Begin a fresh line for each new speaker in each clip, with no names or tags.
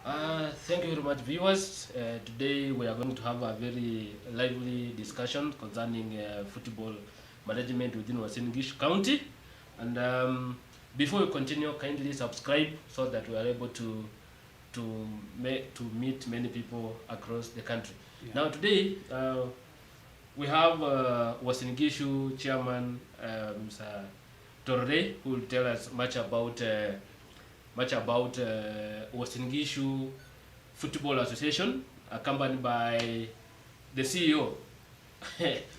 Thank you very much, viewers. Today we are going to have a very lively discussion concerning football management within Uasin Gishu County. And before we continue, kindly subscribe so that we are able to meet many people across the country. Yeah. Now today we have Uasin Gishu chairman Mr. Torre, who will tell us much about Uasin Gishu Football Association, accompanied by the CEO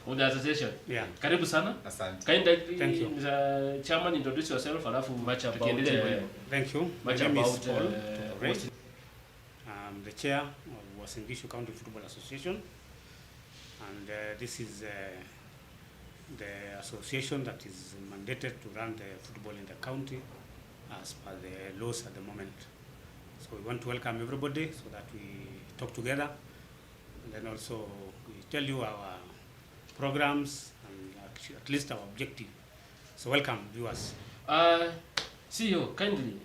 of the association.
Yeah.
Karibu sana.
Asante.
Thank you. Mr. Chairman, introduce yourself, alafu much about
thank you.
Much
My name
about
is Paul Torre. I'm the chair of Uasin Gishu County Football Association, and this is the association that is mandated to run the football in the county as per the laws at the moment. So we want to welcome everybody so that we talk together, and then also we tell you our programs and at least our objective. So welcome, viewers.
CEO, kindly,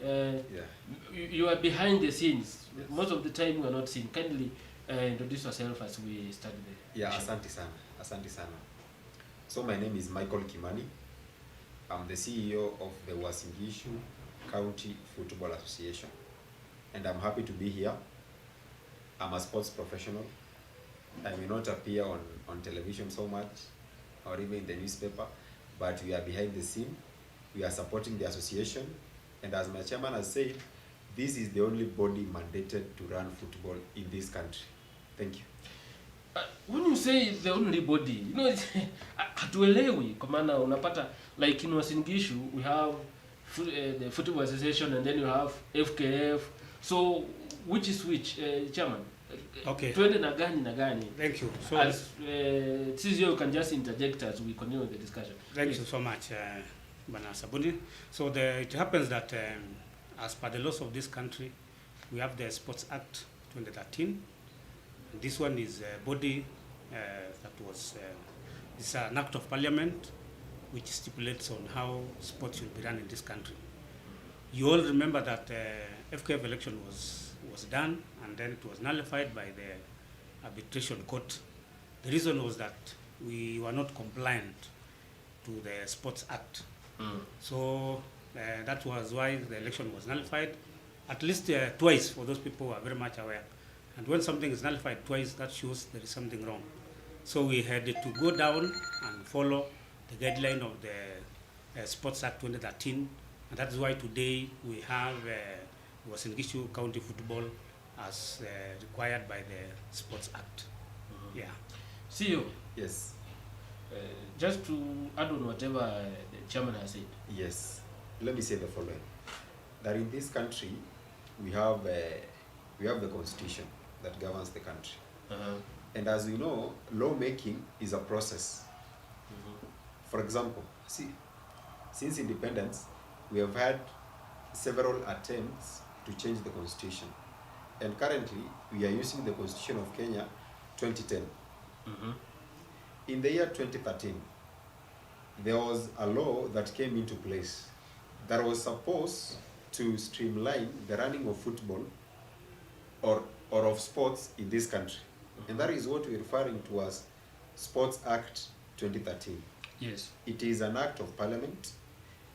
you are behind the scenes.
Yes.
Most of the time you are not seen. Kindly introduce yourself as we start the
Yeah, asante sana. So my name is Michael Kimani. I'm the CEO of the Uasin Gishu County Football Association, and I'm happy to be here. I'm a sports professional. I may not appear on television so much or even in the newspaper, but we are behind the scene. We are supporting the association, and as my chairman has said, this is the only body mandated to run football in this country. Thank you.
When you say the only body, hatuelewi kwa maana unapata like in Uasin Gishu we have the football association and then you have FKF. So which is which, chairman?
Okay.
Twende na gani?
Thank you. So
as CEO, you can just interject as we continue the discussion.
Thank you so much, Bana Sabuni. So it happens that as per the laws of this country, we have the Sports Act 2013. And this one is a body that was it's an act of parliament which stipulates on how sports should be run in this country. You all remember that FKF election was done, and then it was nullified by the arbitration court. The reason was that we were not compliant to the Sports Act. So that was why the election was nullified, at least twice, for those people who are very much aware. And when something is nullified twice, that shows there is something wrong. So we had to go down and follow the guideline of the Sports Act 2013, and that's why today we have Uasin Gishu County Football as required by the Sports Act. Yeah.
CEO.
Yes.
Just to add on whatever the chairman has said.
Yes. Let me say the following: that in this country we have the constitution that governs the country, and as we know, lawmaking is a process. For example, since independence, we have had several attempts to change the constitution, and currently we are using the Constitution of Kenya 2010. In the year 2013, there was a law that came into place that was supposed to streamline the running of football or of sports in this country, and that is what we're referring to as Sports Act 2013.
Yes. It
is an act of parliament.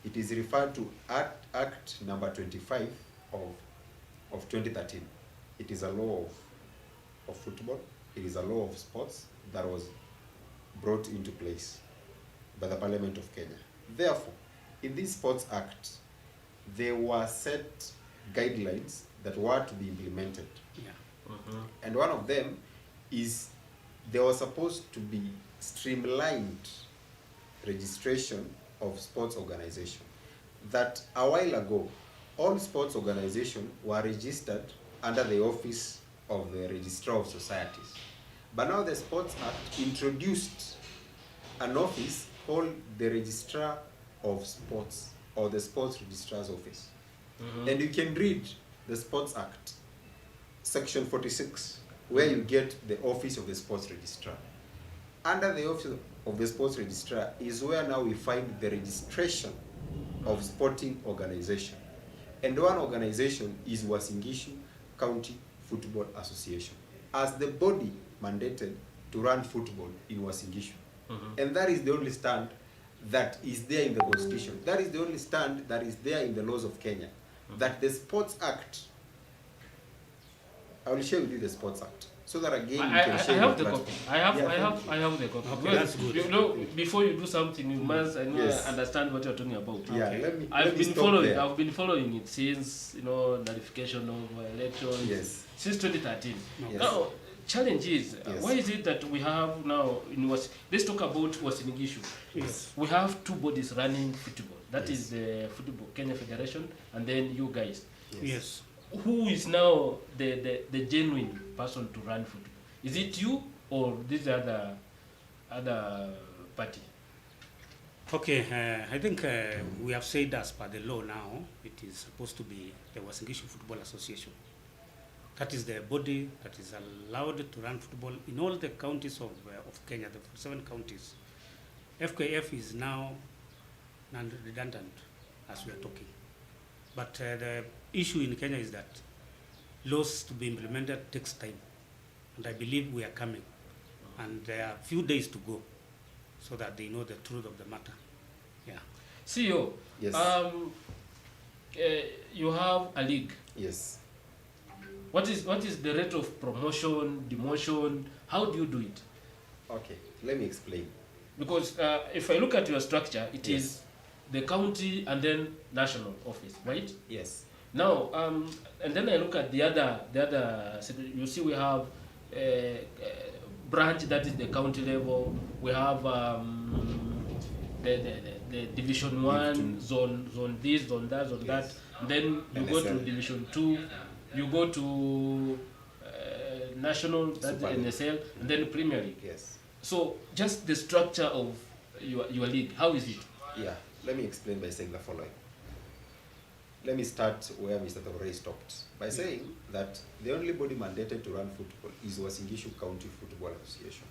It is referred to Act number 25 of 2013. It is a law of football. It is a law of sports that was brought into place by the Parliament of Kenya. Therefore, in this Sports Act, there were set guidelines that were to be implemented.
Yeah.
And one of them is there was supposed to be streamlined registration of sports organization. That a while ago, all sports organizations were registered under the office of the Registrar of Societies. But now the Sports Act introduced an office called the Registrar of Sports, or the Sports Registrar's Office. And you can read the Sports Act, Section 46, where you get the office of the Sports Registrar. Under the office of the Sports Registrar is where now we find the registration of sporting organization. And one organization is Uasin Gishu County Football Association as the body mandated to run football in Uasin Gishu. And that is the only stand that is there in the Constitution. That is the only stand that is there in the laws of Kenya. That the Sports Act, I will share with you the Sports Act, so that again you can share.
I have the copy. I have the copy.
Okay,
Well,
that's good.
You know, before you do something, you must understand what you're talking about.
Yeah,
Okay.
let me
I've been
stop
following.
there.
I've been following it since nullification of elections.
Yes.
Since 2013.
Yes.
Now, challenge is
Yes.
why is it that we have now in let's talk about Uasin Gishu.
Yes.
We have two bodies running football. That
Yes.
is the Football Kenya Federation, and then you guys.
Yes.
Who is now the genuine person to run football? Is it you or this other party?
Okay, I think we have said as per the law now, it is supposed to be the Uasin Gishu Football Association. That is the body that is allowed to run football in all the counties of Kenya, the 7 counties. FKF is now non-redundant as we are talking. But the issue in Kenya is that laws to be implemented takes time. And I believe we are coming. And there are a few days to go so that they know the truth of the matter. Yeah.
CEO,
Yes.
You have a league.
Yes.
What is the rate of promotion, demotion? How do you do it?
Okay, let me explain.
Because if I look at your structure, it
Yes.
is the county and then national office, right?
Yes.
Now, and then I look at the other, you see we have a branch that is the county level. We have the Division 1, zone this, zone that, zone that.
Yes.
And then you go to
NSL.
Division 2, you go to national, that's
Super League.
NSL, and then Premier League.
Yes.
So just the structure of your league, how is it?
Yeah, let me explain by saying the following. Let me start where Mr. Thakurei stopped by saying that the only body mandated to run football is Uasin Gishu County Football Association.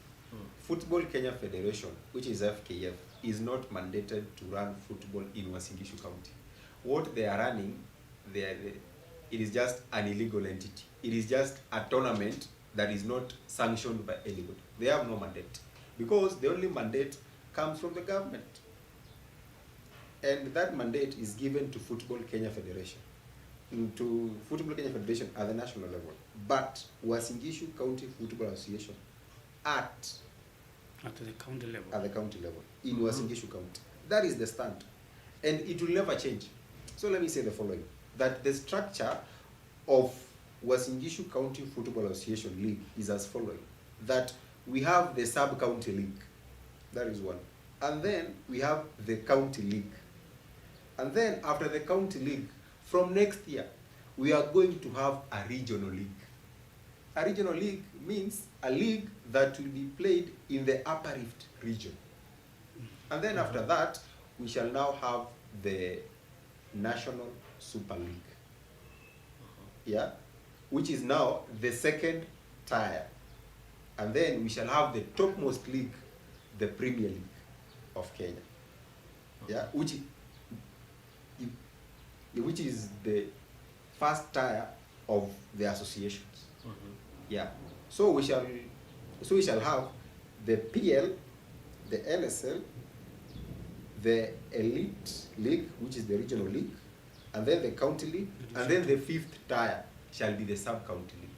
Football Kenya Federation, which is FKF, is not mandated to run football in Uasin Gishu County. What they are running, it is just an illegal entity. It is just a tournament that is not sanctioned by anybody. They have no mandate because the only mandate comes from the government. And that mandate is given to Football Kenya Federation, to Football Kenya Federation at the national level. But Uasin Gishu County Football Association at
the county level.
At the county level, in Uasin Gishu County. That is the stand. And it will never change. So let me say the following, that the structure of Uasin Gishu County Football Association League is as following, that we have the sub-county league, that is one. And then we have the county league. And then after the county league, from next year, we are going to have a regional league. A regional league means a league that will be played in the Upper Rift region. And then after that, we shall now have the National Super League. Yeah? Which is now the second tier. And then we shall have the topmost league, the Premier League of Kenya. Yeah? Which is the first tier of the associations. Yeah. So we shall have the PL, the NSL, the Elite League, which is the regional league, and then the county league, and then the 5th tier shall be the sub-county league.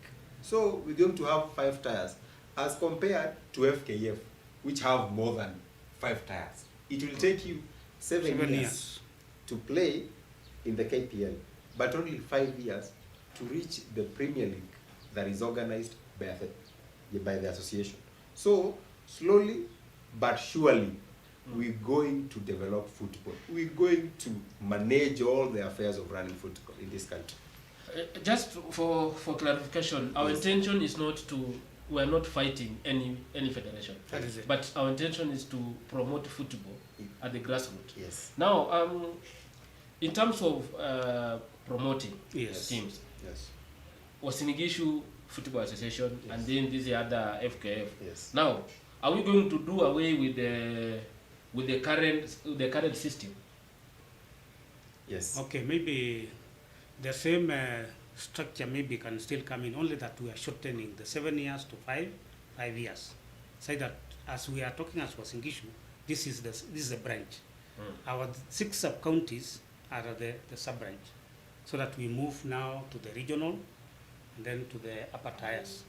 So we're going to have 5 tiers as compared to FKF, which have more than 5 tiers. It will take you 7 years to play in the KPL, but only 5 years to reach the Premier League that is organized by the association. So slowly but surely, we're going to develop football. We're going to manage all the affairs of running football in this country.
Just for clarification, our intention is not to, we are not fighting any federation.
That is it.
But our intention is to promote football at the grassroots.
Yes.
Now, in terms of promoting
Yes.
teams,
Yes.
Uasin Gishu Football Association,
Yes.
and then this other FKF.
Yes.
Now, are we going to do away with the current system?
Yes.
Okay, maybe the same structure maybe can still come in, only that we are shortening the 7 years to 5 years. So that as we are talking as Uasin Gishu, this is the branch. Our 6 sub-counties are the sub-branch. So that we move now to the regional and then to the upper tiers.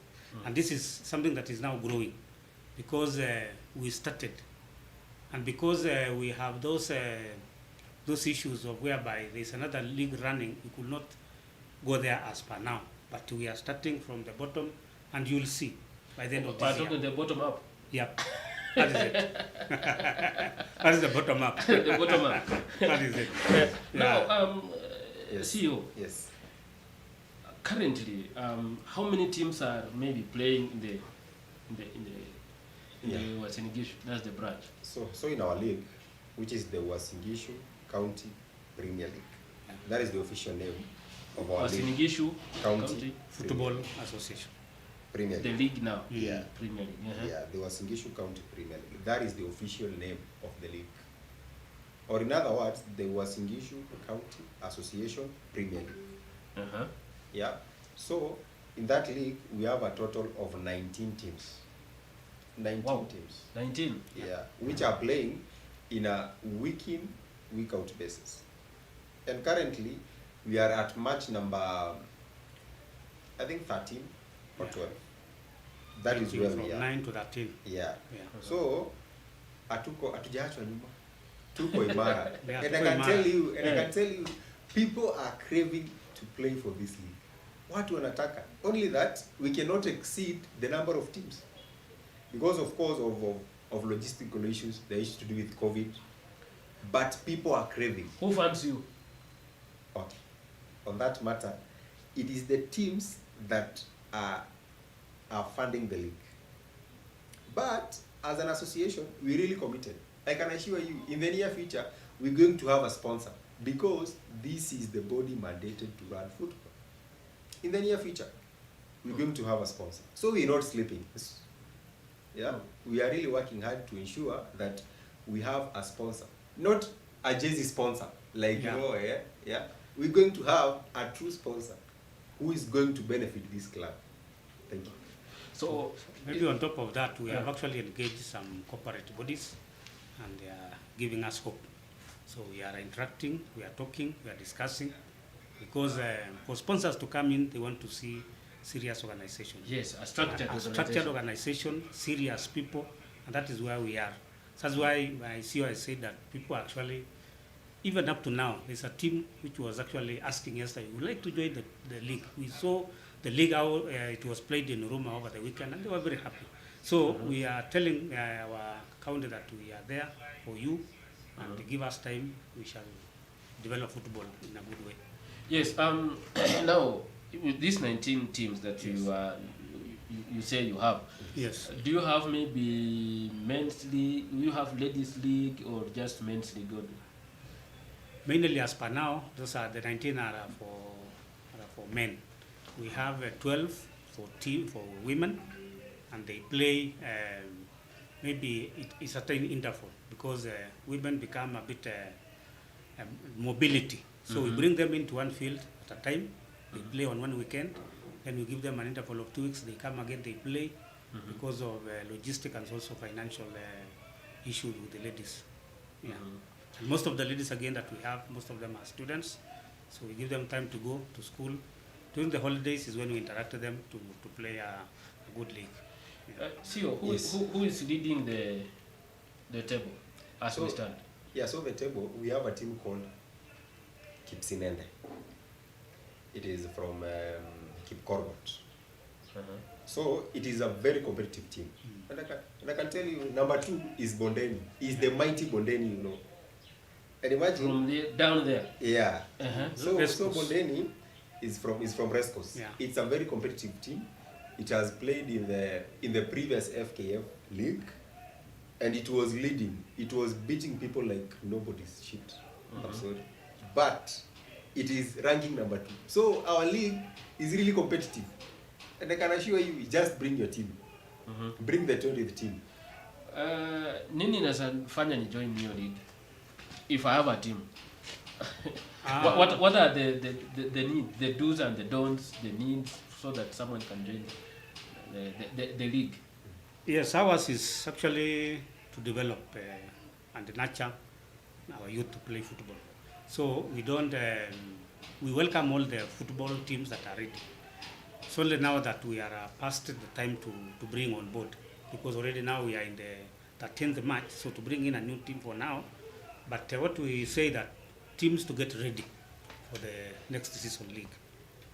And this is something that is now growing because we started. And because we have those issues of whereby there is another league running, we could not go there as per now. But we are starting from the bottom, and you'll see by the end of this year.
The bottom up.
Yep. That is it. That is the bottom up.
The bottom up.
That is it.
Now,
Yes.
CEO.
Yes.
Currently, how many teams are maybe playing in the Uasin Gishu? That's the branch.
So in our league, which is the Uasin Gishu County Premier League, that is the official name of our
Uasin
league.
Gishu
County
Football Association.
Premier
the
League.
league now.
Yeah.
Premier League.
Yeah, the Uasin Gishu County Premier League. That is the official name of the league. Or in other words, the Uasin Gishu County Association Premier League. Yeah. So in that league, we have a total of 19 teams. 19
Wow.
teams.
19.
Yeah, which are playing in a week in, week out basis. And currently, we are at match number, I think 13 or 12. That is where
from
we are.
9 to 13.
Yeah.
Yeah.
So, hatujaachwa nyuma. Tuko imara.
Yeah,
And I
tuko
can
imara.
tell you, people are craving to play for this league. Watu wanataka. Only that we cannot exceed the number of teams. Because of course of logistical issues, the issues to do with COVID. But people are craving.
Who funds you?
Okay. On that matter, it is the teams that are funding the league. But as an association, we really committed. I can assure you, in the near future, we're going to have a sponsor because this is the body mandated to run football. In the near future, we're going to have a sponsor. So we're not sleeping. Yeah, we are really working hard to ensure that we have a sponsor, not a jersey sponsor, like yeah. We're going to have a true sponsor who is going to benefit this club. Thank you.
So
Maybe on top of that, we have actually engaged some corporate bodies, and they are giving us hope. So we are interacting, we are talking, we are discussing, because for sponsors to come in, they want to see serious organization.
yes, a structured
Structured organization, serious people, and that is where we are. That's why I see I said that people actually, even up to now, there's a team which was actually asking yesterday, would like to join the league. We saw the league, how it was played in Roma over the weekend, and they were very happy. So we are telling our county that we are there for you, and give us time, we shall develop football in a good way.
Yes. Now with these 19 teams that you say you have,
Yes.
do you have maybe men's league? Do you have ladies league or just men's league only?
Mainly as per now, those are the 19 are for men. We have 12 for women, and they play maybe it's a time interval because women become a bit mobility. So we bring them into one field at a time. They play on one weekend. Then we give them an interval of 2 weeks. They come again. They play because of logistic and also financial issues with the ladies. Yeah. And most of the ladies again that we have, most of them are students. So we give them time to go to school. During the holidays is when we interact with them to play a good league. Yeah.
CEO, who is leading the table as we stand?
Yeah, so the table, we have a team called Kipsinende. It is from Kipkorbot. So it is a very competitive team. And I can tell you, number 2 is Bondeni. Is the mighty Bondeni, you know. And imagine
From down there.
Yeah. So
Rescos.
Bondeni is from Rescos.
Yeah.
It's a very competitive team. It has played in the previous FKF league, and it was leading. It was beating people like nobody's shit. I'm sorry, but it is ranking number 2. So our league is really competitive, and I can assure you, just bring your team, bring the 20th team.
Nini nafanya ni join your league if I have a team? What are the needs, the do's and the don'ts, the needs, so that someone can join the league?
Yes, ours is actually to develop and nurture our youth to play football. So we don't, we welcome all the football teams that are ready. It's only now that we are past the time to bring on board, because already now we are in the 13th match, so to bring in a new team for now. But what we say that teams to get ready for the next season league.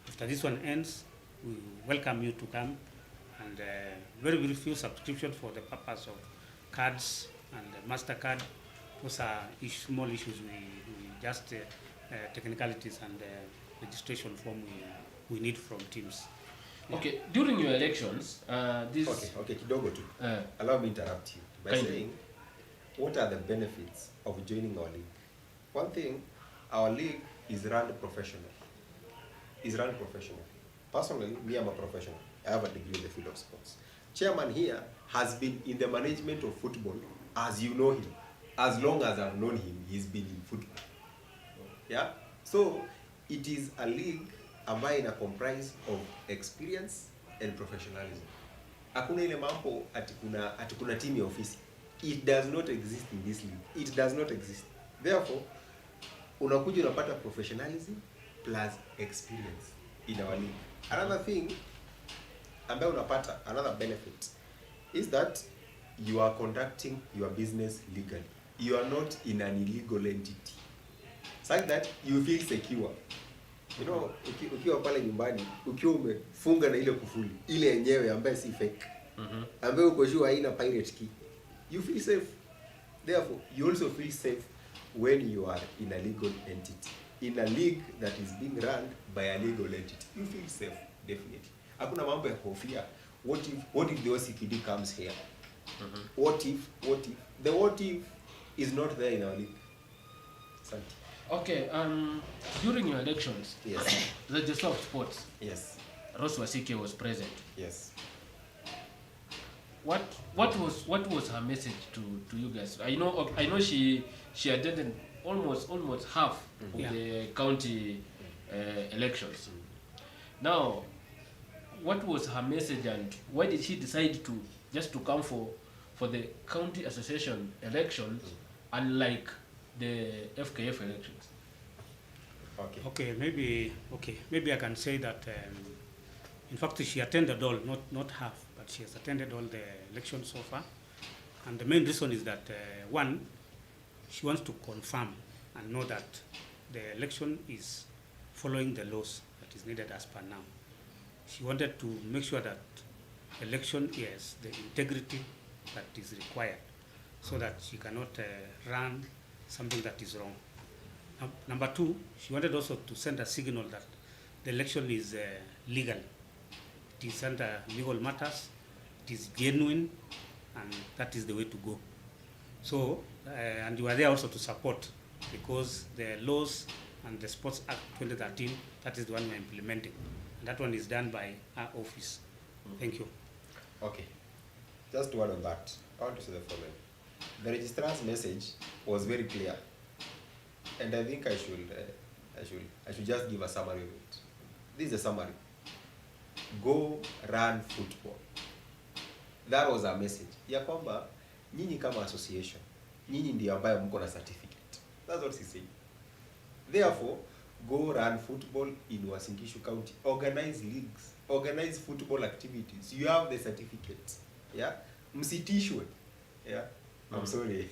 After this one ends, we welcome you to come, and very, very few subscriptions for the purpose of cards and MasterCard. Those are small issues. We just technicalities and registration form we need from teams.
Yeah. Okay, during your elections, this...
Okay, kidogo tu. Allow me to interrupt you by saying, what are the benefits of joining our league? One thing, our league is run professionally. Personally, me, I'm a professional. I have a degree in the field of sports. Chairman here has been in the management of football as you know him. As long as I've known him, he's been in football. Yeah? So, it is a league ambayo ina comprise of experience and professionalism. Hakuna ile mambo ati kuna team ya ofisi. It does not exist in this league. It does not exist. Therefore, unakuja unapata professionalism plus experience in our league. Another thing ambayo unapata, another benefit is that you are conducting your business legally. You are not in an illegal entity. Such that you feel secure. You know, ukiwa pale nyumbani, ukiwa umefunga na ile kufuli, ile yenyewe ambaye si fake, ambaye uko sure haina pirate key, you feel safe. Therefore, you also feel safe when you are in a legal entity. In a league that is being run by a legal entity, you feel safe, definitely. Hakuna mambo ya kofia. What if the OCPD comes here? What if? The what if is not there in our league. Santi.
Okay, during your elections,
yes,
the Minister of Sports,
yes,
Rose Wasike was present.
Yes.
What was her message to you guys? I know she attended almost half of the county elections. Now, what was her message, and why did she decide to just to come for the county association elections, unlike the FKF elections?
Okay, maybe I can say that in fact she attended all, not half, but she has attended all the elections so far. And the main reason is that one, she wants to confirm and know that the election is following the laws that is needed as per now. She wanted to make sure that election is the integrity that is required, so that she cannot run something that is wrong. Number two, she wanted also to send a signal that the election is legal. It is under legal matters, it is genuine, and that is the way to go. So, and you are there also to support, because the laws and the Sports Act 2013, that is the one we are implementing. And that one is done by our office. Thank you.
Okay. Just one on that. I want to say the following. The registrar's message was very clear. And I think I should just give a summary of it. This is a summary. Go run football. That was our message. Ya kwamba, nyinyi kama association, nyinyi ndiyo ambayo mko na certificate. That's what she said. Therefore, go run football in Uasin Gishu County. Organize leagues. Organize football activities. You have the certificates. Yeah? Msitishwe. Yeah? I'm sorry.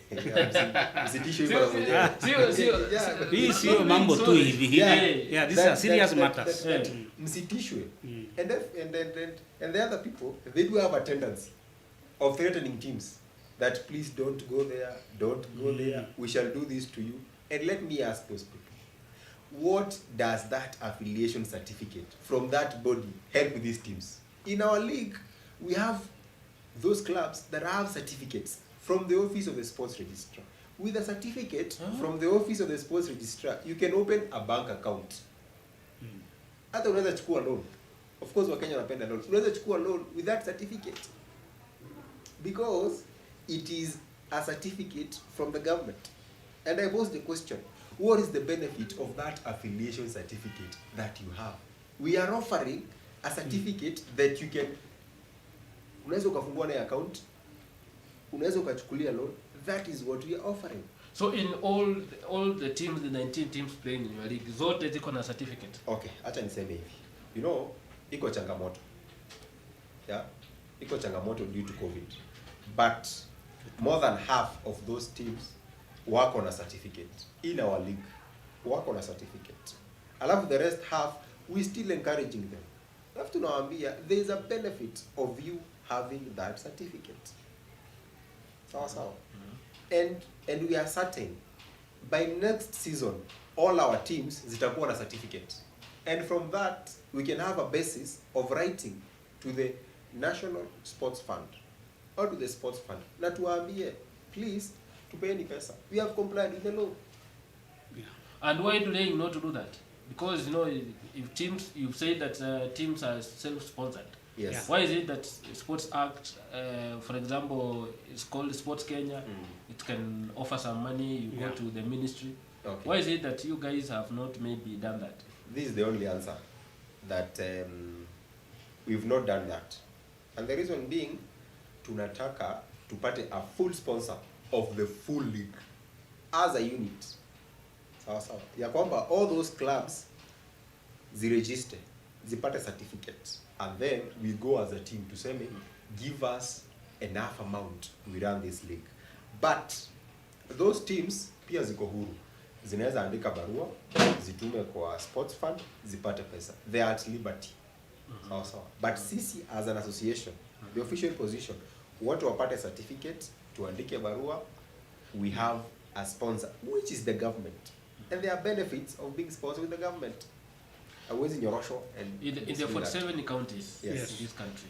Msitishwe kwa mwenyewe.
Hii sio mambo tu hivi. Yeah, these are serious matters.
Msitishwe. And the other people, they do have a tendency of threatening teams that please don't go there, we shall do this to you. And let me ask those people, what does that affiliation certificate from that body help with these teams? In our league, we have those clubs that have certificates from the office of the sports registrar. With a certificate from the office of the sports registrar, you can open a bank account. Hata unaweza chukua loan. Of course, Wakenya wanapenda loan. Unaweza chukua loan with that certificate. Because it is a certificate from the government. And I posed the question, what is the benefit of that affiliation certificate that you have? We are offering a certificate that you can, unaweza ukafungua na account, unaweza ukachukulia loan. That is what we are offering.
So in all the teams, the 19 teams playing in your league, zote ziko na certificate.
Okay, acha niseme hivi. You know, iko changamoto. Yeah? Iko changamoto due to COVID. But more than half of those teams wako na certificate. In our league, wako na certificate. Alafu the rest half, we still encouraging them. Alafu tunawaambia, there is a benefit of you having that certificate. Sawa sawa. And we are certain by next season all our teams zitakuwa na certificate, and from that we can have a basis of writing to the National Sports Fund or to the Sports Fund na tuwaambie, please tupeni pesa, we have complied with the law.
Yeah. And why do they not do that? Because you know, if teams, you say that teams are self-sponsored.
Yes.
Yeah. Why is it that Sports Act, for example, it's called Sports Kenya, it can offer some money, you go to the ministry.
Okay.
Why is it that you guys have not maybe done that?
This is the only answer, that we've not done that. And the reason being, tunataka tupate a full sponsor of the full league as a unit. Sawa sawa. Ya kwamba all those clubs ziregister, zipate certificates, and then we go as a team to say, give us enough amount, we run this league. But those teams pia ziko huru, zinaweza andika barua, zitume kwa sports fund, zipate pesa. They are at liberty. Sawa sawa. But sisi as an association, the official position, watu wapate certificate, tuandike barua, we have a sponsor, which is the government. And there are benefits of being sponsored with the government. In
the 47 counties in this country,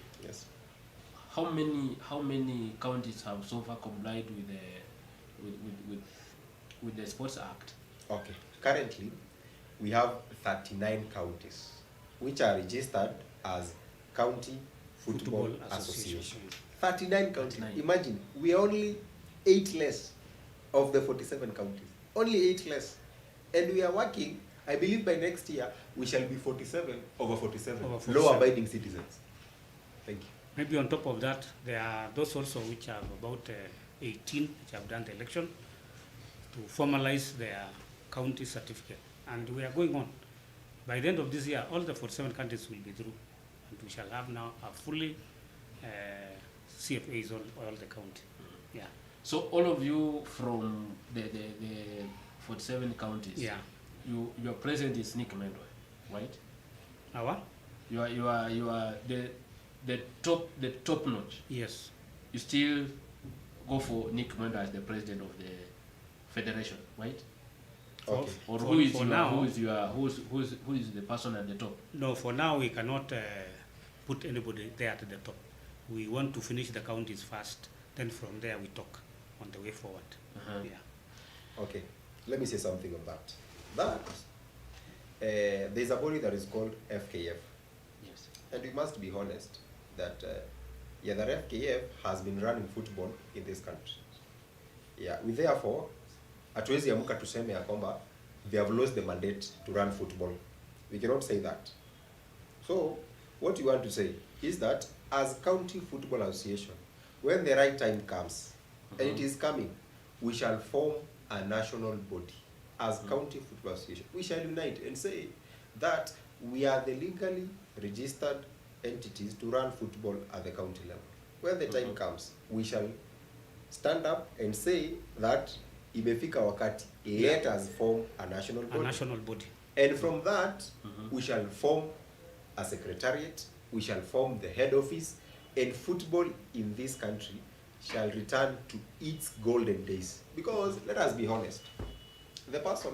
how many counties have so far complied with the Sports Act?
Okay, currently we have 39 counties which are registered as County Football Association. 39 counties.
39.
Imagine, we are only 8 less of the 47 counties. Only 8 less. And we are working, I believe by next year, we shall be 47 over 47, law-abiding citizens. Thank you.
Maybe on top of that, there are those also which have about 18 which have done the election to formalize their county certificate. And we are going on. By the end of this year, all the 47 counties will be through. And we shall have now a fully CFAs on all the county. Yeah.
So all of you from the 47 counties, your president is Nick Mendwa, right?
Our?
You are the top notch.
Yes.
You still go for Nick Mendwa as the president of the federation, right?
Okay.
Or who is the person at the top?
No, for now we cannot put anybody there at the top. We want to finish the counties first, then from there we talk on the way forward. Yeah.
Okay, let me say something on that. There's a body that is called FKF.
Yes.
And we must be honest that the FKF has been running football in this country. Yeah, we therefore, hatuwezi amuka tuseme ya kwamba they have lost the mandate to run football. We cannot say that. So, what we want to say is that as County Football Association, when the right time comes, and it is coming, we shall form a national body. As County Football Association, we shall unite and say that we are the legally registered entities to run football at the county level. When the time comes, we shall stand up and say that imefika wakati, let us form a national body.
A national body.
And from that, we shall form a secretariat, we shall form the head office, and football in this country shall return to its golden days. Because, let us be honest, the person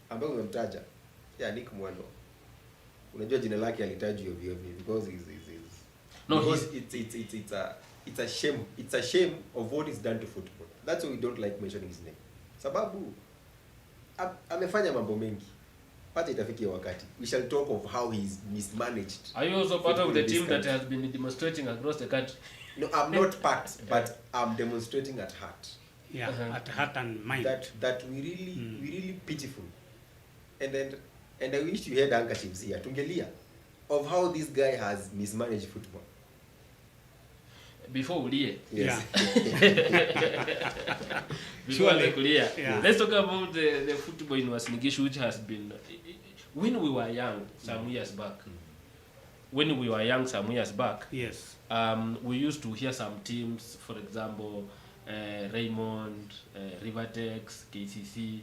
ambaye umemtaja, Nick Mwendo, unajua jina lake alitajwa ovyo ovyo because it's a shame of what is done to football. That's why we don't like mentioning his name. Sababu amefanya mambo mengi. Pata itafikia wakati we shall talk of how he is mismanaged.
Are you also part of the team that has been demonstrating across the country?
No, I'm not part, but I'm demonstrating at heart.
at heart and mind.
That we really pitiful. And I wish you had handkerchiefs here, tungelia, of how this guy has mismanaged football.
Before Ulie.
Yes.
Before Ulie.
Yeah.
Let's talk about the football in Uasin Gishu, which has been, when we were young some years back. When we were young some years back,
Yes.
We used to hear some teams, for example, Raymond, Rivertex, KCC,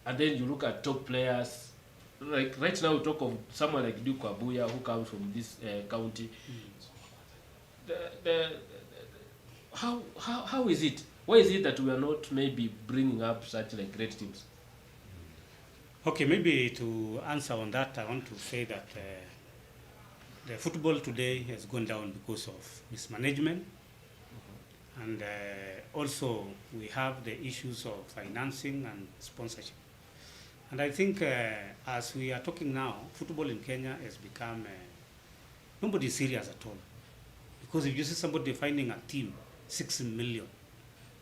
and then you look at top players. Like right now, we talk of someone like Duke Abuya, who comes from this county. How is it? Why is it that we are not maybe bringing up such like great teams?
Okay, maybe to answer on that, I want to say that the football today has gone down because of mismanagement, and also we have the issues of financing and sponsorship. And I think as we are talking now, football in Kenya has become nobody serious at all. Because if you see somebody finding a team 6 million,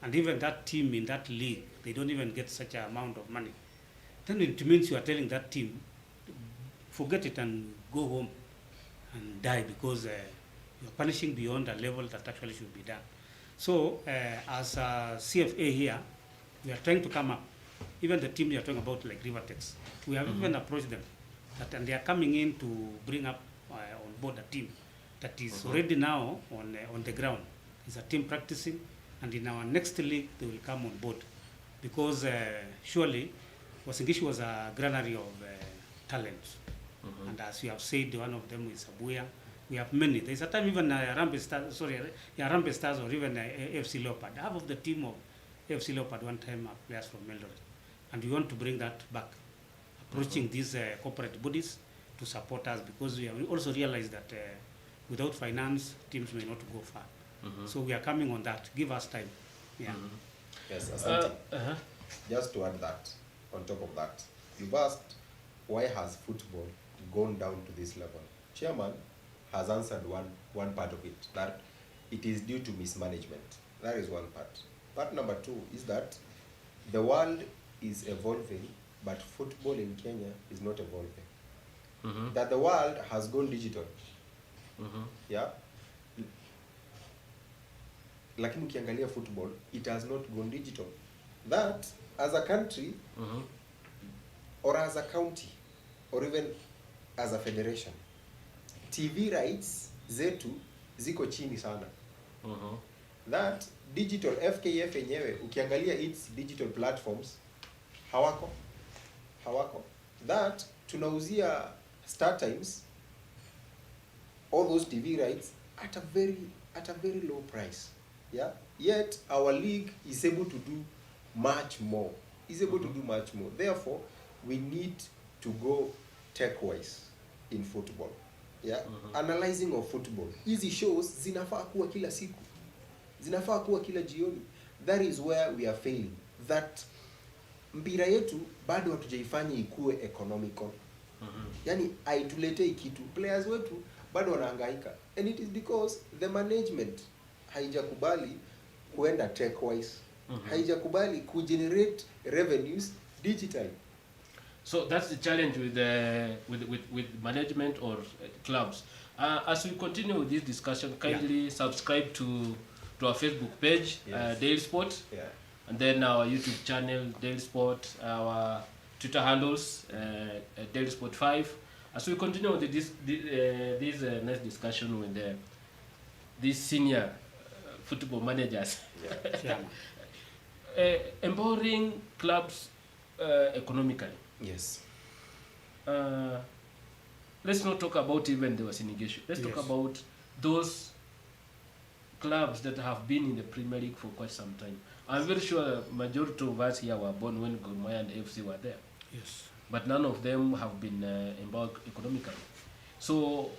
and even that team in that league, they don't even get such an amount of money, then it means you are telling that team, forget it and go home and die, because you're punishing beyond a level that actually should be done. So as a CFA here, we are trying to come up. Even the team you are talking about, like Rivertex, we have even approached them, and they are coming in to bring up on board a team that is already now on the ground. It's a team practicing, and in our next league they will come on board, because surely Uasin Gishu was a granary of talents. And as you have said, one of them is Abuya. We have many. There's a time even Rambe Stars or even FC Leopard. Half of the team of FC Leopard one time are players from Eldoret. And we want to bring that back, approaching these corporate bodies to support us, because we also realize that without finance, teams may not go far. So we are coming on that. Give us time. Yeah.
Yes, Asante. Just to add that, on top of that, you've asked, why has football gone down to this level? Chairman has answered one part of it, that it is due to mismanagement. That is one part. Part number two is that the world is evolving, but football in Kenya is not evolving. That the world has gone digital. Yeah. Lakini ukiangalia football, it has not gone digital. That as a country, or as a county, or even as a federation, TV rights zetu ziko chini sana. That digital FKF yenyewe ukiangalia its digital platforms hawako. That tunauzia Star Times all those TV rights at a very low price. Yeah. Yet our league is able to do much more. Therefore, we need to go tech-wise in football. Yeah. Analyzing of football. Hizi shows zinafaa kuwa kila siku. Zinafaa kuwa kila jioni. That is where we are failing. That mpira yetu bado hatujaifanya ikuwe economical. Yani aituletei kitu. Players wetu bado wanahangaika. And it is because the management haijakubali kuenda tech-wise. Haijakubali kugenerate revenues digitally.
So that's the challenge with management or clubs. As we continue with this discussion, kindly subscribe to our Facebook page, Daily Sport, and then our YouTube channel, Daily Sport, our Twitter handles, Daily Sport 5. As we continue with this next discussion with these senior football managers, empowering clubs economically.
Yes.
Let's not talk about even the Uasin Gishu. Let's talk about those clubs that have been in the Premier League for quite some time. I'm very sure majority of us here were born when Gor Mahia and FC were there.
Yes.
But none of them have been empowered economically. So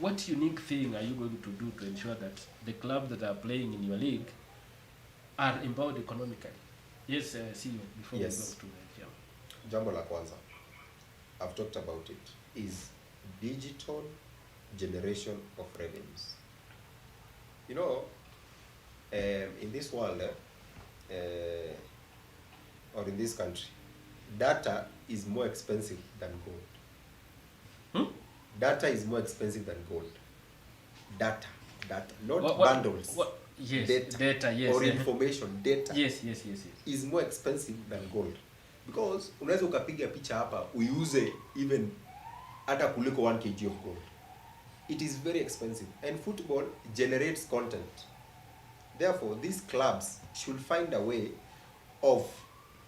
what unique thing are you going to do to ensure that the clubs that are playing in your league are empowered economically? Yes, CEO, before we go to
Jambo la kwanza, I've talked about it, is digital generation of revenues. You know, in this world, or in this country, data is more expensive than gold. Data is more expensive than gold. Data, not bundles.
Yes,
data
yes.
Or information, data.
Yes.
Is more expensive than gold. Because unaweza ukapiga picha hapa uiuze even hata kuliko 1 kg of gold. It is very expensive, and football generates content. Therefore, these clubs should find a way of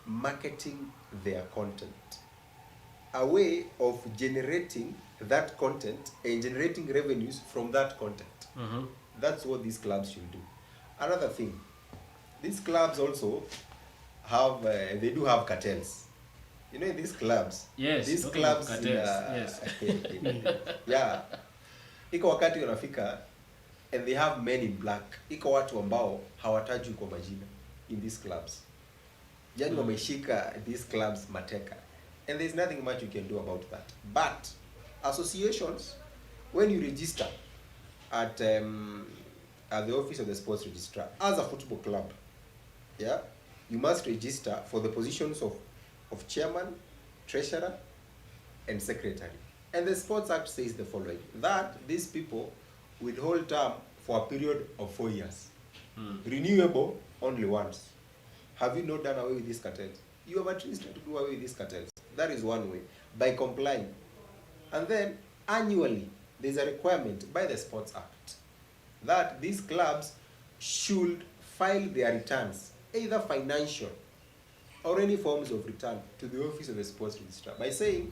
marketing their content, a way of generating that content and generating revenues from that content. That's what these clubs should do. Another thing, these clubs also have, they do have cartels. You know, in these clubs,
yes,
these clubs,
yes.
yeah, iko wakati wanafika and they have men in black. Iko watu ambao hawatajwi kwa majina in these clubs. Yani wameshika these clubs mateka, and there's nothing much you can do about that. But associations, when you register at the office of the sports registrar as a football club, yeah, you must register for the positions of chairman, treasurer, and secretary. And the Sports Act says the following, that these people will hold term for a period of 4 years. Renewable only once. Have you not done away with these cartels? You have at least to do away with these cartels. That is one way, by complying. And then annually, there's a requirement by the Sports Act that these clubs should file their returns, either financial or any forms of return, to the office of the sports registrar by saying,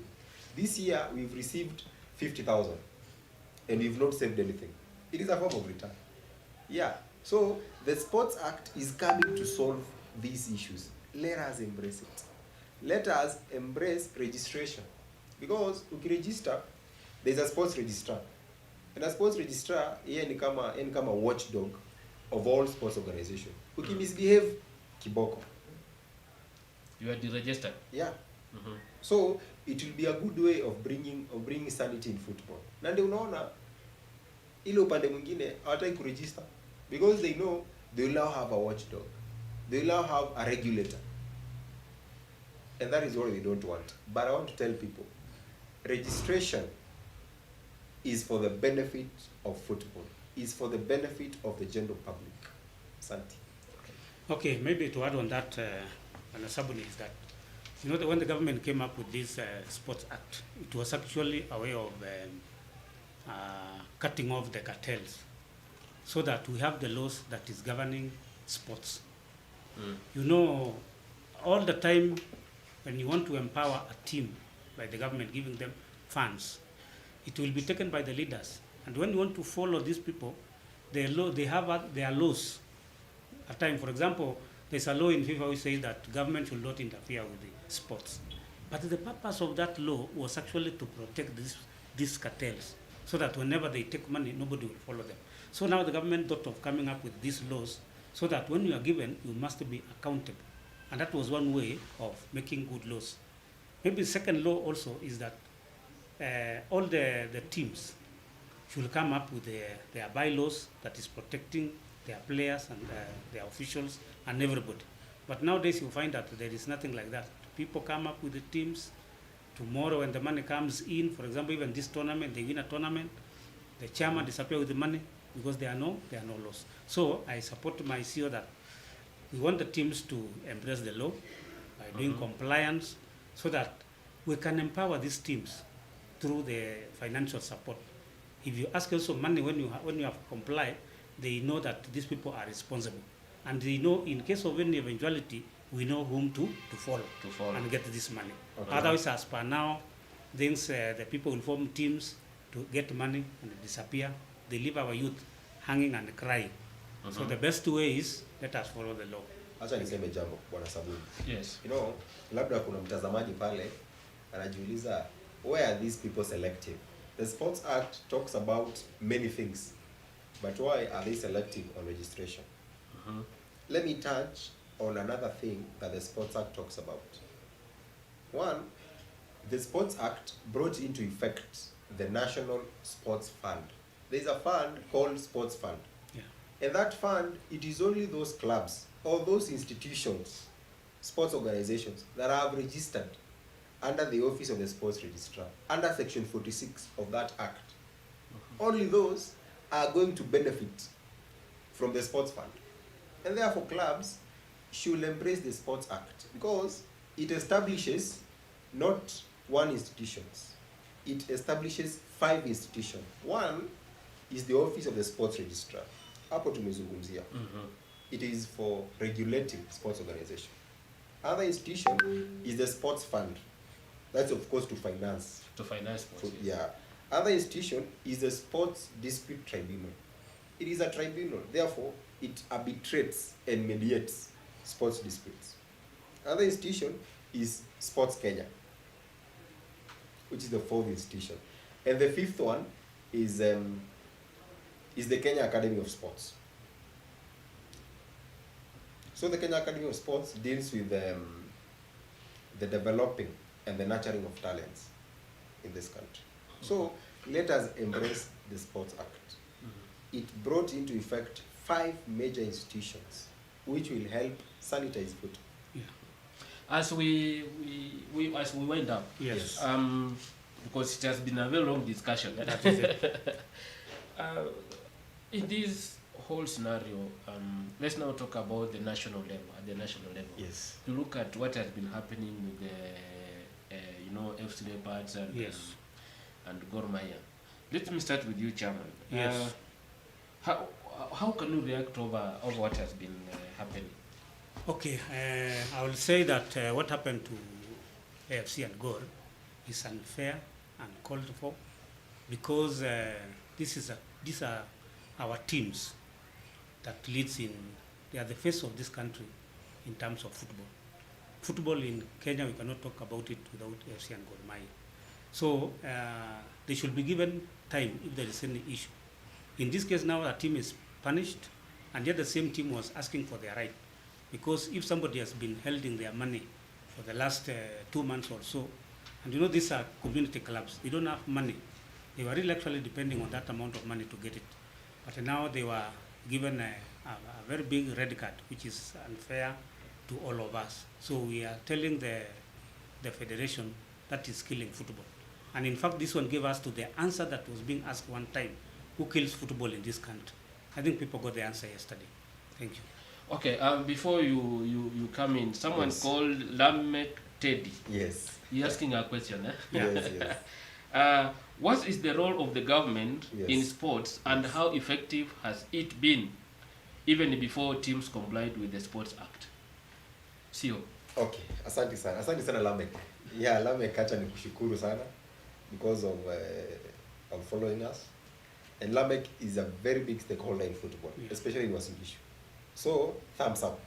this year we've received 50,000 and we've not saved anything. It is a form of return. Yeah. So the Sports Act is coming to solve these issues. Let us embrace it. Let us embrace registration. Because ukiregister, there's a sports registrar. And a sports registrar, yeye ni kama watchdog of all sports organizations. Ukimisbehave, kiboko.
You are deregistered.
Yeah. So it will be a good way of bringing sanity in football. Na ndio unaona ile upande mwingine hawataki kuregister because they know they will now have a watchdog. They will now have a regulator. And that is what they don't want. But I want to tell people, registration is for the benefit of football. Is for the benefit of the general public. Santi.
Okay, maybe to add on that, Sabuni, is that, you know, when the government came up with this Sports Act, it was actually a way of cutting off the cartels so that we have the laws that is governing sports. You know, all the time when you want to empower a team by the government, giving them funds, it will be taken by the leaders. And when you want to follow these people, they have their laws. At times, for example, there's a law in FIFA which says that government should not interfere with the sports. But the purpose of that law was actually to protect these cartels, so that whenever they take money, nobody will follow them. So now the government thought of coming up with these laws, so that when you are given, you must be accountable. And that was one way of making good laws. Maybe the second law also is that all the teams should come up with their bylaws that is protecting their players and their officials and everybody. But nowadays you find that there is nothing like that. People come up with the teams. Tomorrow when the money comes in, for example, even this tournament, they win a tournament, the chairman disappears with the money because there are no laws. So I support my CEO that we want the teams to embrace the law by doing compliance, so that we can empower these teams through the financial support. If you ask also money when you have complied, they know that these people are responsible, and they know in case of any eventuality, we know whom to follow and get this money. Okay. Otherwise, as per now, things the people will form teams to get money and disappear. They leave our youth hanging and crying. So the best way is let us follow the law.
Acha niseme jambo Bwana Sabuni.
Yes.
You know, labda kuna mtazamaji pale anajiuliza, why are these people selective? The Sports Act talks about many things, but why are they selective on registration? Let me touch on another thing that the Sports Act talks about. One, the Sports Act brought into effect the National Sports Fund. There's a fund called Sports Fund. Yeah. And that fund, it is only those clubs all those institutions, sports organizations that have registered under the office of the sports registrar, under section 46 of that act, only those are going to benefit from the sports fund. And therefore clubs should embrace the sports act, because it establishes not one institution, it establishes 5 institutions. One is the office of the sports registrar. Hapo tumezungumzia. It is for regulating sports organization. Other institution is the sports fund. That's of course to finance.
To finance sports.
So, yeah. Other institution is the sports dispute tribunal. It is a tribunal, therefore it arbitrates and mediates sports disputes. Other institution is Sports Kenya, which is the 4th institution. And the 5th one is the Kenya Academy of Sports. So the Kenya Academy of Sports deals with the developing and the nurturing of talents in this country. So let us embrace the Sports Act. It brought into effect 5 major institutions which will help sanitize football.
Yeah.
As we wind up,
Yes.
Because it has been a very long discussion.
That is it.
In this whole scenario, let's now talk about the national level. At the national level,
Yes.
to look at what has been happening with the FC Leopards and
Yes.
and Gor Mahia. Let me start with you, Chairman.
Yes.
How can you react over what has been happening?
Okay, I will say that what happened to AFC and Gor is unfair and called for, because these are our teams that leads in. They are the face of this country in terms of football. Football in Kenya, we cannot talk about it without AFC and Gor Mahia. So they should be given time if there is any issue. In this case now, a team is punished, and yet the same team was asking for their right. Because if somebody has been holding their money for the last 2 months or so, and you know these are community clubs, they don't have money. They were really actually depending on that amount of money to get it. But now they were given a very big red card, which is unfair to all of us. So we are telling the federation that is killing football. And in fact, this one gave us to the answer that was being asked one time, who kills football in this country? I think people got the answer yesterday. Thank you.
Okay, before you come in, someone
Yes.
called Lamek Teddy.
Yes.
He's asking a question.
Yes, yes.
What is the role of the government
Yes.
in sports, and how effective has it been even before teams complied with the Sports Act? Sio.
Okay, asante sana. Asante sana Lamek. Yeah, Lamek, acha nikushukuru sana because of following us. And Lamek is a very big stakeholder in football,
Yeah.
especially in Uasin Gishu. So, thumbs up.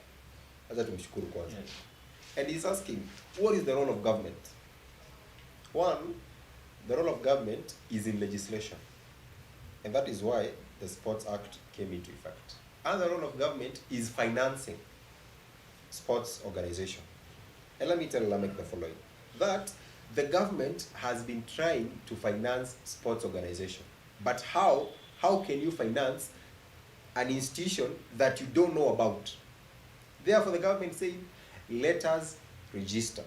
Acha tumshukuru kwanza.
Yes.
And he's asking, what is the role of government? One, the role of government is in legislation. And that is why the Sports Act came into effect. And the role of government is financing sports organization. And let me tell Lamek the following, that the government has been trying to finance sports organization. But how can you finance an institution that you don't know about? Therefore, the government said, let us register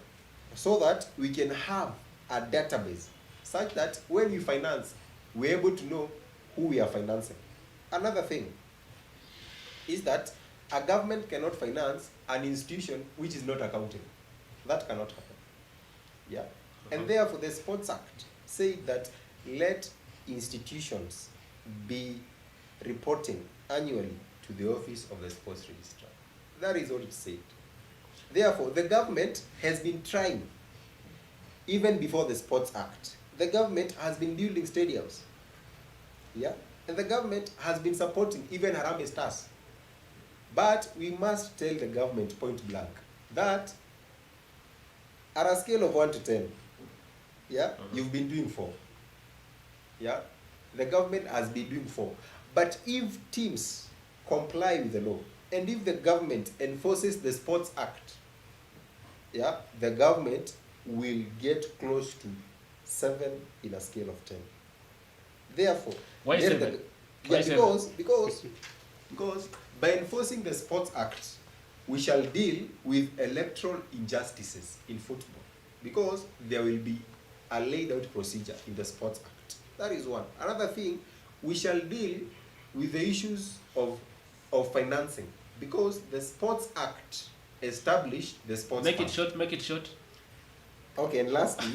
so that we can have a database such that when we finance, we're able to know who we are financing. Another thing is that a government cannot finance an institution which is not accounting. That cannot happen. Yeah. And therefore, the Sports Act said that let institutions be reporting annually to the office of the sports registrar. That is what it said. Therefore, the government has been trying, even before the Sports Act, the government has been building stadiums. Yeah? And the government has been supporting even Harambee Stars. But we must tell the government point blank that at a scale of 1 to 10, yeah, you've been doing 4. Yeah, the government has been doing 4. But if teams comply with the law, and if the government enforces the Sports Act, yeah, the government will get close to 7 in a scale of 10. Therefore,
Why
let
7?
Yeah,
Why 7?
because by enforcing the Sports Act, we shall deal with electoral injustices in football, because there will be a laid out procedure in the Sports Act. That is one. Another thing, we shall deal with the issues of financing, because the Sports Act established the sports
Make
fund.
it short, make it short.
Okay, and lastly,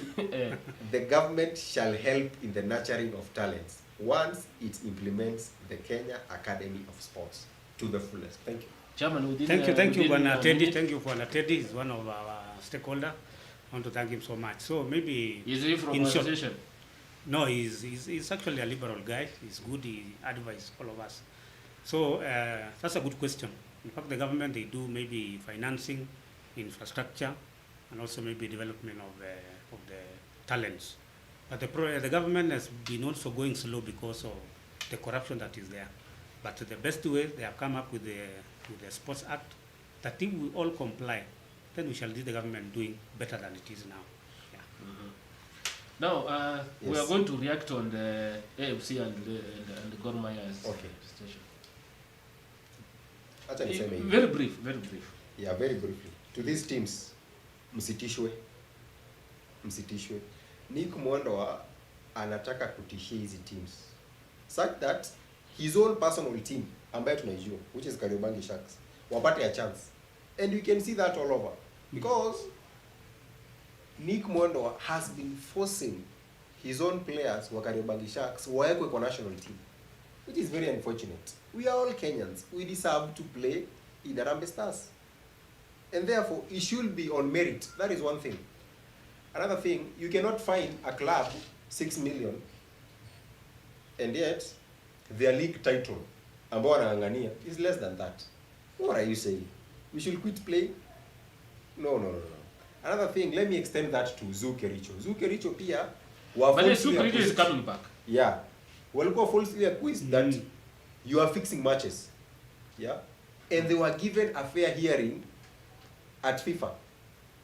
the government shall help in the nurturing of talents once it implements the Kenya Academy of Sports to the fullest. Thank you.
Chairman, within,
Thank you,
within,
Bwana Teddy.
minute.
Thank you, Bwana Teddy. He's one of our stakeholders. I want to thank him so much. So maybe
Is he from
in
our
short-
association?
No, he's actually a liberal guy. He's good. He advises all of us. So that's a good question. In fact, the government, they do maybe financing, infrastructure, and also maybe development of the talents. But the government has been also going slow because of the corruption that is there. But the best way, they have come up with the Sports Act, that if we all comply, then we shall see the government doing better than it is now. Yeah.
Now, we are
Yes.
going to react on the AFC and the Gor Mahia's
Okay.
station.
Acha niseme hivi.
Very brief, very brief.
Yeah, very briefly. To these teams, msitishwe. Msitishwe. Nick Mwondoa anataka kutishia hizi teams such that his own personal team ambayo tunaijua, which is Kariobangi Sharks, wapate a chance. And we can see that all over. Because Nick Mwondoa has been forcing his own players wa Kariobangi Sharks waekwe kwa national team, which is very unfortunate. We are all Kenyans. We deserve to play in Harambee Stars. And therefore, it should be on merit. That is one thing. Another thing, you cannot find a club 6 million and yet their league title ambao wanaangania is less than that. What are you saying? We should quit playing? No. Another thing, let me extend that to Zoo Kericho. Zoo Kericho pia
But the
falsely
Super League is
accused.
coming back.
Yeah. Walikuwa falsely accused that you are fixing matches. Yeah. And they were given a fair hearing at FIFA.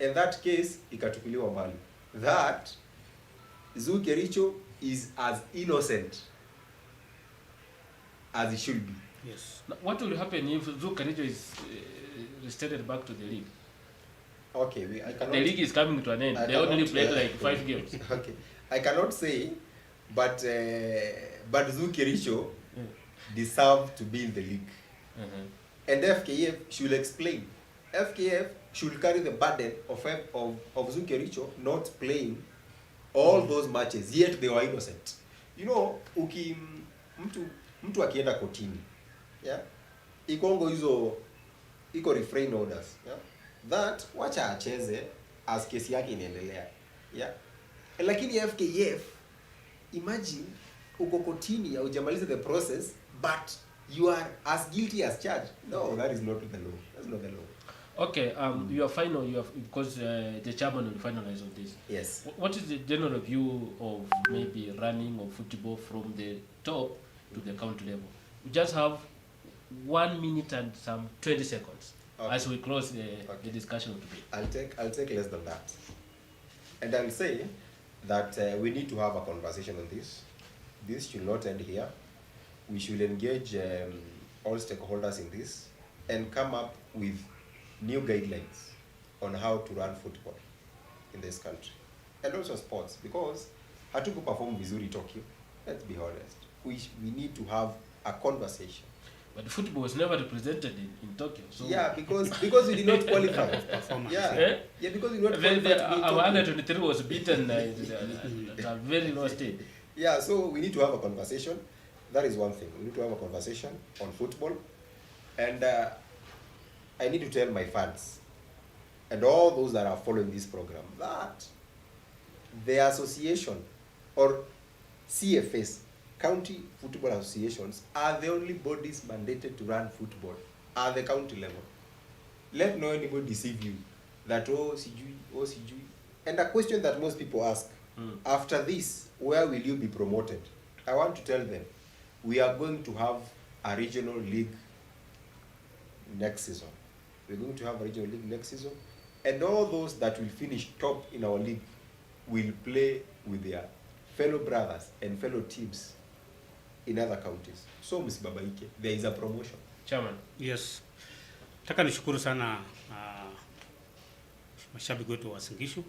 And that case ikatupiliwa mbali. That Zoo Kericho is as innocent as it should be.
Yes.
Now, what will happen if Zoo Kericho is restated back to the league?
Okay, I cannot.
The league is coming to an end.
I
They only
cannot,
played like 5 games.
Okay, I cannot say, but Zoo Kericho deserve to be in the league, and FKF should explain. FKF should carry the burden of Zoo Kericho not playing all those matches, yet they were innocent. You know, mtu akienda kotini, yeah, iko refrain orders, yeah, that wacha acheze as kesi yake inaendelea, yeah. Lakini FKF, imagine uko kotini ya hujamaliza the process but you are as guilty as charged. No, that is not the law. That's not the law.
Okay, your final, because the chairman will finalize on this.
Yes.
What is the general view of maybe running of football from the top to the county level? We just have 1 minute and some 20 seconds as we close the discussion today.
I'll take less than that. And I'll say that we need to have a conversation on this. This should not end here. We should engage all stakeholders in this and come up with new guidelines on how to run football in this country. And also sports, because hatuku perform vizuri Tokyo. Let's be honest. We need to have a conversation.
But football was never represented in Tokyo. So
Yeah, because we did not qualify.
Performance.
Yeah, yeah, because we did not qualify. to be in
our
Tokyo.
under 23 was beaten at a very low state.
Yeah, so we need to have a conversation. That is one thing. We need to have a conversation on football. And I need to tell my fans and all those that are following this program that the association or CFS, County Football Associations, are the only bodies mandated to run football at the county level. Let no anybody deceive you that, oh, sijui. And a question that most people ask, after this, where will you be promoted? I want to tell them, we are going to have a regional league next season. We're going to have a regional league next season. And all those that will finish top in our league will play with their fellow brothers and fellow teams in other counties. So, Ms. Babaike, there is a promotion.
Chairman.
Yes. Nataka nishukuru sana mashabiki wetu wa Uasin Gishu.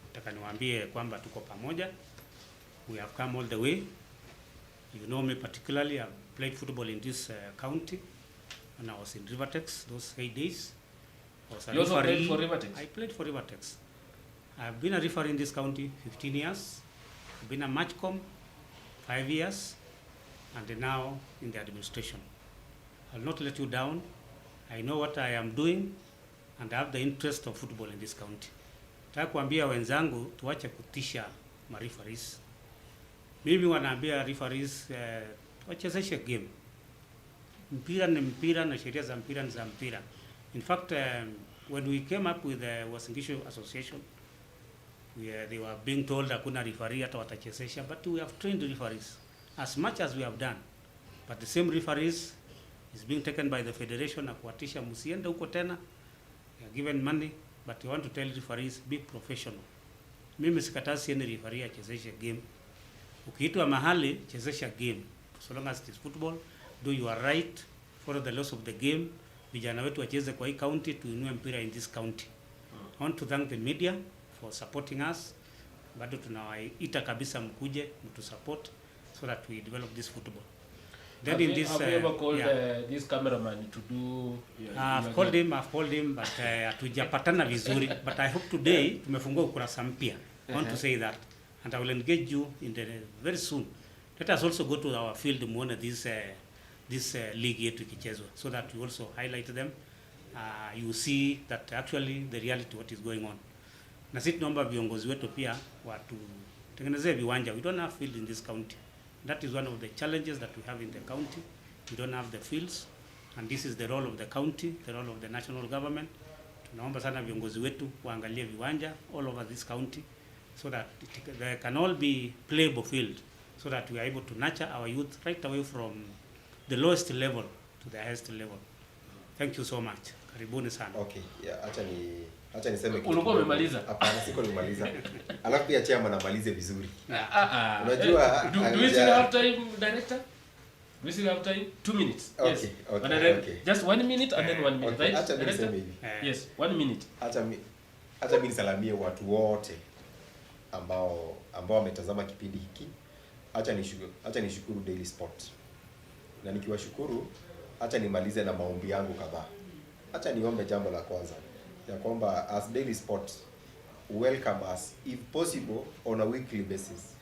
Nataka niwaambie kwamba tuko pamoja. We have come all the way. You know me particularly, I've played football in this county when I was in Rivertex, those 8 days.
You also played for Rivertex?
I played for Rivertex. I've been a referee in this county 15 years. I've been a matchcom 5 years, and now in the administration. I'll not let you down. I know what I am doing, and I have the interest of football in this county. Nataka kuambia wenzangu tuache kutisha referees. Mimi wanaambia referees wachezeshe game. Mpira ni mpira na sheria za mpira ni za mpira. In fact, when we came up with the Uasin Gishu Association, they were being told hakuna referee hata watachezesha, but we have trained referees as much as we have done. But the same referees is being taken by the federation na kuatisha msiende huko tena. They are given money, but we want to tell referees be professional. Mimi sikatazi any referee achezeshe game. Ukiitwa mahali chezesha game. So long as it is football, do your right, follow the laws of the game. Vijana wetu wacheze kwa hii county, tuinue mpira in this county. I want to thank the media for supporting us. Bado tunawaita kabisa mkuje mtu support so that we develop this football. Then
have
in
you,
this
have you ever called this cameraman to do
I've called him but hatujapatana vizuri, but I hope today tumefungua ukurasa mpya. I want to say that, and I will engage you in the very soon. Let us also go to our field muone this league yetu ikichezwa, so that we also highlight them. You see that actually the reality what is going on. Na sisi tunaomba viongozi wetu pia watu tengenezee viwanja. We don't have field in this county. That is one of the challenges that we have in the county. We don't have the fields, and this is the role of the county, the role of the national government. Tunaomba sana viongozi wetu waangalie viwanja all over this county, so that there can all be playable field, so that we are able to nurture our youth right away from the lowest level to the highest level. Thank you so much. Karibuni sana.
Okay, yeah, acha niseme kitu.
Ulikuwa umemaliza?
Hapana, siko nimaliza. Alafu pia chairman amalize vizuri. Unajua
do we still have time, director? We still have time? 2 minutes.
Okay,
yes.
okay.
Just 1 minute and then 1 minute,
Okay,
right?
acha niseme hivi.
Yes, 1 minute.
Acha mimi nisalamie watu wote ambao wametazama kipindi hiki. Acha nishukuru Daily Sport. Na nikiwashukuru, acha nimalize na maombi yangu kadhaa. Acha niombe jambo la kwanza, ya kwamba as Daily Sport, welcome us if possible on a weekly basis.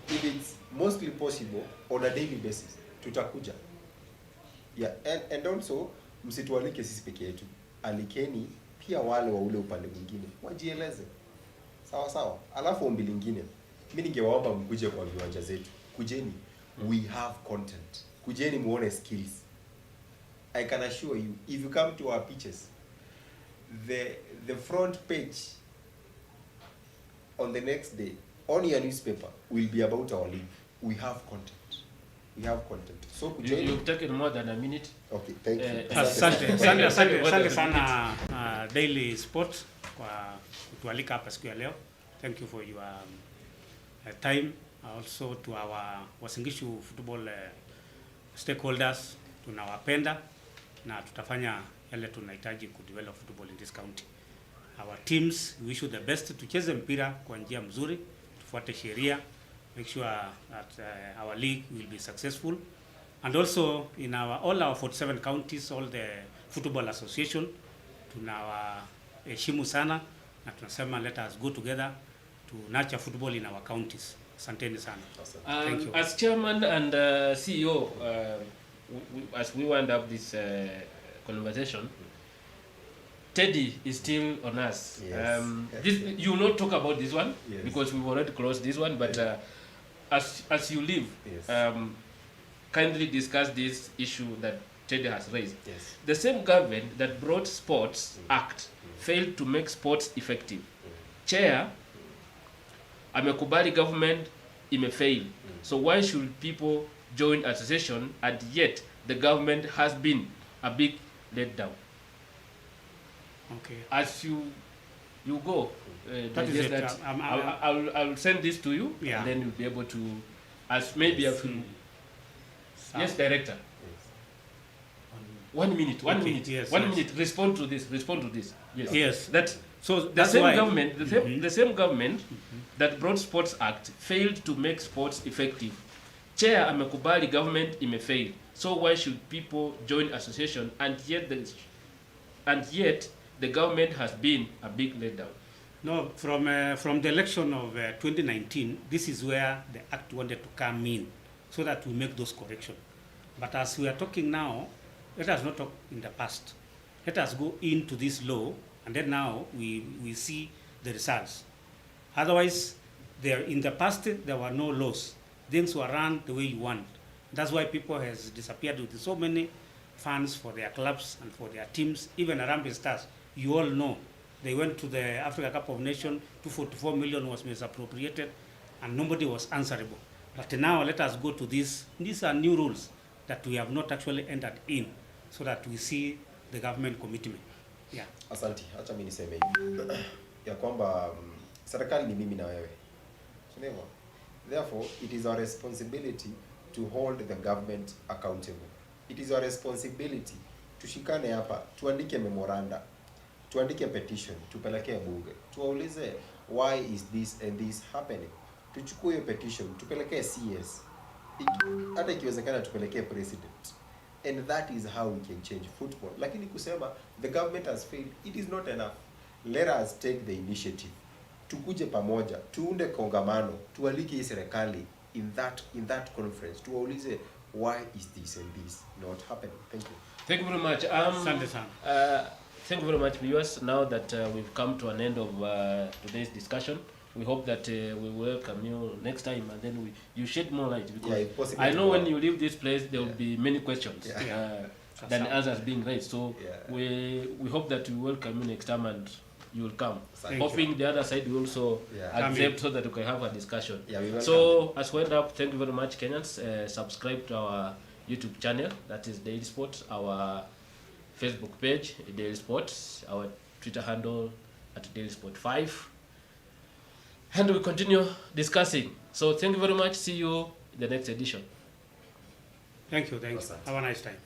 If it's mostly possible on a daily basis, tutakuja. Yeah, and also msitualike sisi peke yetu. Alikeni pia wale wa ule upande mwingine wajieleze. Sawa sawa. Alafu ombi lingine, mimi ningewaomba mkuje kwa viwanja zetu. Kujeni, we have content. Kujeni muone skills. I can assure you, if you come to our pitches, the front page on the next day on your newspaper will be about our league. We have content. We have content. So
You've taken more than a minute.
Okay, thank you.
Asante sana Daily Sport kwa kutualika hapa siku ya leo. Thank you for your time. Also to our Uasin Gishu football stakeholders, tunawapenda na tutafanya yale tunahitaji ku develop football in this county. Our teams, we wish you the best. Tucheze mpira kwa njia mzuri, tufuate sheria, make sure that our league will be successful. And also in all our 47 counties, all the football association, tunawaheshimu sana na tunasema let us go together to nurture football in our counties. Asanteni sana. Thank you.
As chairman and CEO, as we wind up this conversation, Teddy is still on us.
Yes.
You will not talk about this one,
yes,
because we've already closed this one, but as you leave,
yes,
kindly discuss this issue that Teddy has raised.
yes.
The same government that brought Sports Act failed to make sports effective. Chair, amekubali government imefail. So why should people join association, and yet the government has been a big letdown?
Okay.
As you go,
That is it.
that I'll send this to you,
Yeah.
and then you'll be able to, as maybe I feel. Yes, director. 1 minute. One
Okay,
minute.
yes,
One
yes.
minute. Respond to this. Respond to this. Yes.
Yes.
That
So
the
that's
same
why
government, the same government that brought Sports Act failed to make sports effective. Chair amekubali government imefail. So why should people join association and yet the government has been a big letdown?
No, from the election of 2019, this is where the act wanted to come in, so that we make those corrections. But as we are talking now, let us not talk in the past. Let us go into this law, and then now we see the results. Otherwise, in the past there were no laws. Things were run the way you want. That's why people has disappeared with so many funds for their clubs and for their teams, even Harambee Stars. You all know they went to the Africa Cup of Nations, 244 million was misappropriated, and nobody was answerable. But now let us go to this. These are new rules that we have not actually entered in, so that we see the government commitment. Yeah.
Asante, acha mimi niseme hivi ya kwamba serikali ni mimi na wewe. Unaelewa? Therefore, it is our responsibility to hold the government accountable. It is our responsibility tushikane hapa, tuandike memoranda, tuandike petition, tupelekee bunge, tuwaulize why is this and this happening. Tuchukue hiyo petition, tupelekee CS, hata ikiwezekana tupelekee president. And that is how we can change football. Lakini kusema the government has failed, it is not enough. Let us take the initiative. Tukuje pamoja, tuunde kongamano, tualike hii serikali in that conference, tuwaulize why is this and this not happening. Thank you.
Thank you very much. Thank you very much, viewers. Now that we've come to an end of today's discussion, we hope that we welcome you next time, and then you shed more light, because I know when you leave this place there will be many questions than answers being raised. So we hope that we welcome you next time and you will come. Hoping the other side will also accept, so that we can have a discussion. So as we end up, thank you very much, Kenyans. Subscribe to our YouTube channel, that is Daily Sports, our Facebook page, Daily Sports, our Twitter handle at Daily Sport 5. And we continue discussing. So thank you very much. See you in the next edition.
Thank you. Have a nice time.